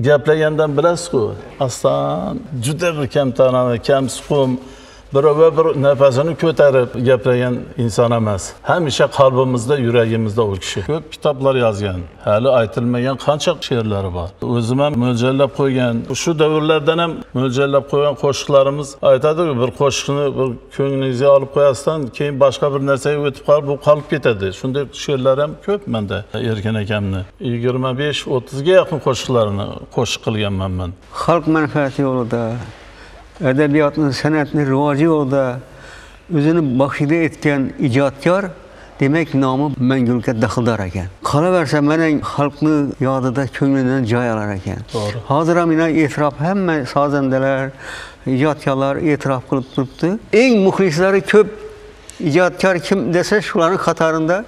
gaplagandan bilasiz-ku, aslan juda bir kamtarona, kamsuqum, bir nafasini ko'tarib gaplagan inson emas. Hamisha qalbimizda, yuragimizda u kishi. Ko'p kitoblar yozgan, hali aytilmagan qancha she'rlari bor. O'zim ham mo'ljallab qo'ygan, shu davrlardan ham mo'ljallab qo'ygan qo'shiqlarimiz aytadi-ku, bir qo'shiqni bir ko'nglingizga olib qo'yasizdan, keyin boshqa bir narsaga o'tib qolib, bu qolib ketadi. Shunday she'rlar ham ko'p menda. Erkin akamni 25-30 ga yaqin qo'shiqlarini qo'shiq qilganman men. Xalq manfaati yo'lida edebiyatın, sanatning rivoji yo'lida o'zini baxshida etgan ijodkor demak nomi mangulikka daxldor ekan. Qolaversa mening xalqni yodida ko'nglidan joy olar ekan. Hozir ham e'tirof hamma sozandalar, ijodkorlar e'tirof qilib turibdi. Eng muxlislari ko'p ijodkor kim desa shularning qatorida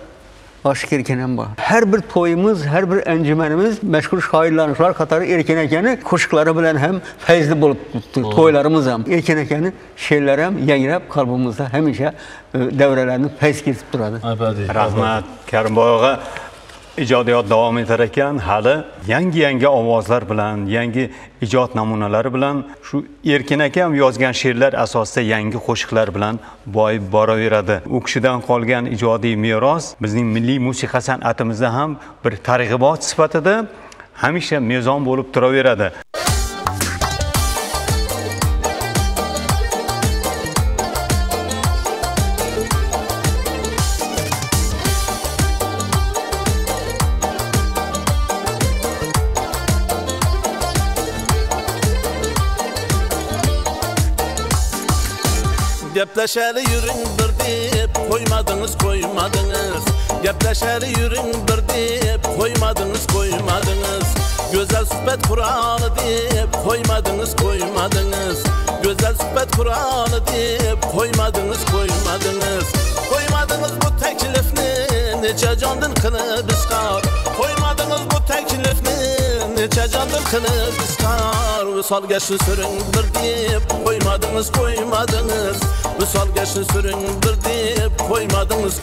aşk erkin ham bor. Har bir to'yimiz, har bir anjumanimiz mashhur shoirlarning shular qatori Erkin akani qo'shiqlari bilan ham fayzli bo'lib turibdi. To'ylarimiz ham Erkin akani she'rlari ham yangrab qalbimizda hamisha davralarni fayz ketib turadi. Rahmat Karimboy og'a. ijodiyot davom etar ekan, hali yangi ovozlar bilan, yangi ijod namunalari bilan shu Erkin akam yozgan she'rlar asosida yangi qo'shiqlar bilan boyib boraveradi. U kishidan qolgan ijodiy meros bizning milliy musiqa san'atimizda ham bir targ'ibot sifatida hamisha mezon bo'lib turaveradi. Gepleşeli yürün bir deyip koymadınız. Gepleşeli yürün bir deyip koymadınız. Güzel sohbet Kur'an'ı deyip koymadınız. Güzel sohbet Kur'an'ı deyip koymadınız. Koymadınız bu teklifni neçe candan kını biz kar. Koymadınız bu teklifni neçe candan kını biz kar. Vüsal geçti sürün bir deyip koymadınız. Vüsal geçti sürün bir deyip koymadınız.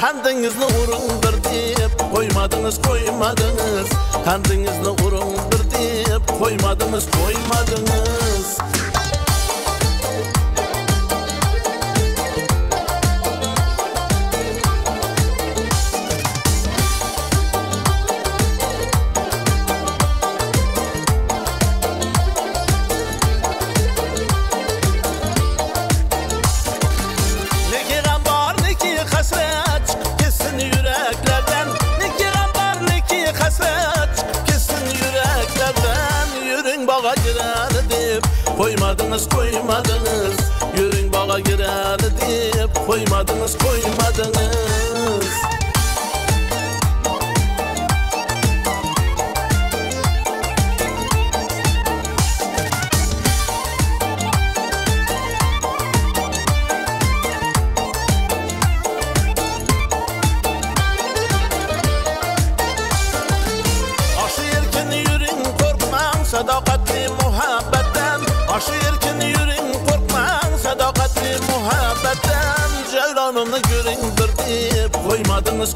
Kandınızlı urun bir deyip koymadınız. Kandınızlı urun bir deyip koymadınız. Bağa girer deyip koymadınız. Yürün bağa girer deyip koymadınız. Aşı yerken yürün korkmam sadakatli muhabbetten. Aşı yerken yürün korkmam sadakatli muhabbetten. Cevlanını görün bir deyip koymadınız.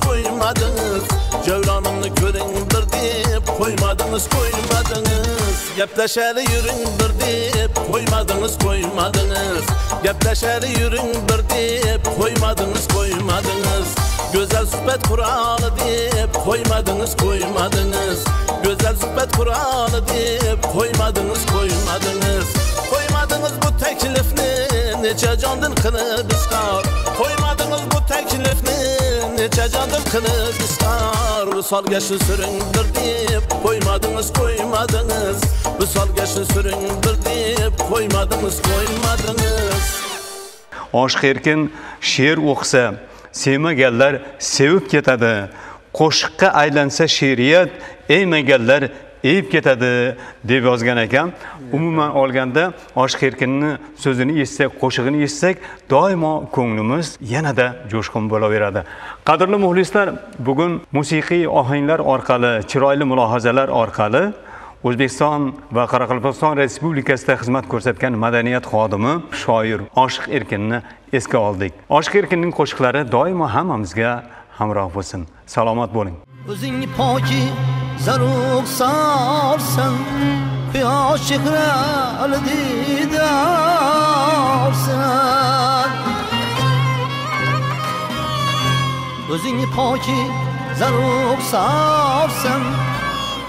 Cevlanını görün bir deyip koymadınız. Gepleşeli yürün bir deyip koymadınız. Gepleşeli yürün bir deyip koymadınız. Güzel sohbet Kur'an'ı deyip koymadınız. Güzel sohbet Kur'an'ı deyip koymadınız. Koymadınız bu teklifni neçe candan kını biz kar. Koymadınız bu teklifni neçe candan kını biz kar. Vüsal geçti sürün bir deyip koymadınız. Vüsal geçti sürün bir deyip koymadınız. Oshiq Erkin she'r o'qisa, sevmaganlar sevib ketadi. Qo'shiqqa aylansa she'riyat, eymaganlar eyib ketadi deb yozgan ekan. Umuman olganda Oshiq Erkinning so'zini eshitsak, qo'shig'ini eshitsak, doimo ko'nglimiz yanada jo'shqin bo'laveradi. Qadrli muxlislar, bugun musiqiy ohanglar orqali, chiroyli mulohazalar orqali O'zbekiston va Qoraqalpog'iston Respublikasida xizmat ko'rsatgan madaniyat xodimi, shoir Oshiq Erkinni esga oldik. Oshiq Erkinning qo'shiqlari doimo hammamizga hamroh bo'lsin. Salomat bo'ling. O'zingni poki zaruq sarsan, quyosh chehrali didorsan. O'zingni poki zaruq sarsan,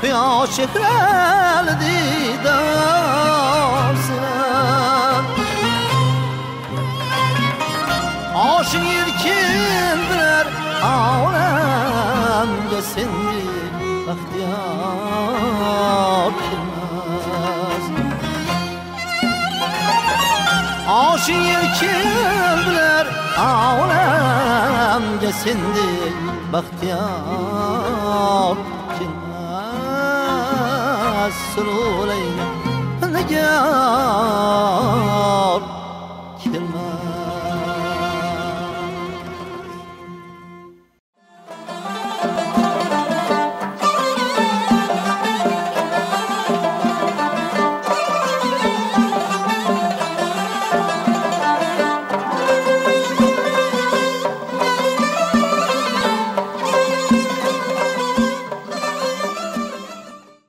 quyosh chehrali didorsan. Oshiq erkindilar olamga sendek baxtiyor kelmas. Oshiq erkindilar olamga sendek baxtiyor kelmas. مسرور نگار